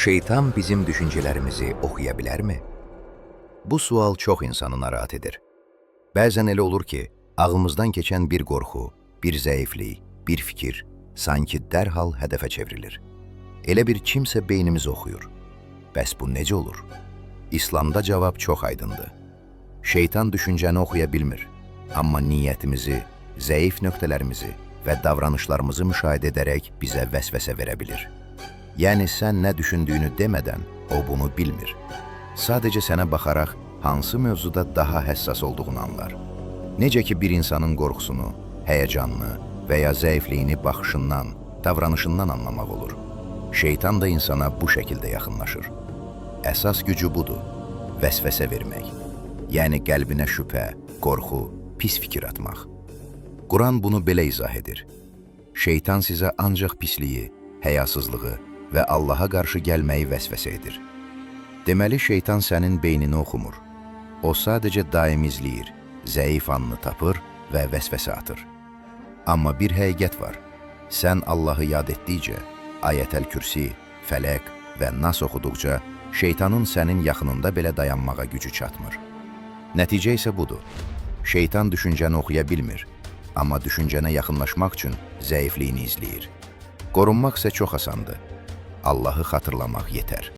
Şeytan bizim düşüncelerimizi oxuya bilərmi? Bu sual çox insanı narahat edir. Bəzən elə olur ki, ağlımızdan keçən bir qorxu, bir zəiflik, bir fikir sanki dərhal hədəfə çevrilir. Elə bir kimsə beynimizi oxuyur. Bəs bu necə olur? İslamda cavab çox aydındır. Şeytan düşüncəni oxuya bilmir, amma niyyətimizi, zəif nöqtələrimizi və davranışlarımızı müşahidə edərək bizə vəsvəsə verə bilir. Yəni sən nə düşündüyünü demədən o bunu bilmir. Sadəcə sənə baxaraq hansı mövzuda daha həssas olduğunu anlar. Necə ki bir insanın qorxusunu, həyəcanını və ya zəifliyini baxışından, davranışından anlamaq olur. Şeytan da insana bu şəkildə yaxınlaşır. Əsas gücü budur, vəsvəsə vermək. Yəni qəlbinə şübhə, qorxu, pis fikir atmaq. Quran bunu belə izah edir. Şeytan sizə ancaq pisliyi, həyasızlığı və Allaha qarşı gəlməyi vəsvəsə edir. Deməli, şeytan sənin beynini oxumur. O sadəcə daim izləyir, zəif anını tapır və vəsvəsə atır. Amma bir həqiqət var. Sən Allahı yad etdikcə, Ayətəl Kürsi, Fələq və Nas oxuduqca, şeytanın sənin yaxınında belə dayanmağa gücü çatmır. Nəticə isə budur. Şeytan düşüncəni oxuya bilmir, amma düşüncənə yaxınlaşmaq üçün zəifliyini izləyir. Qorunmaq isə çox asandır. Allahı xatırlamaq yetər.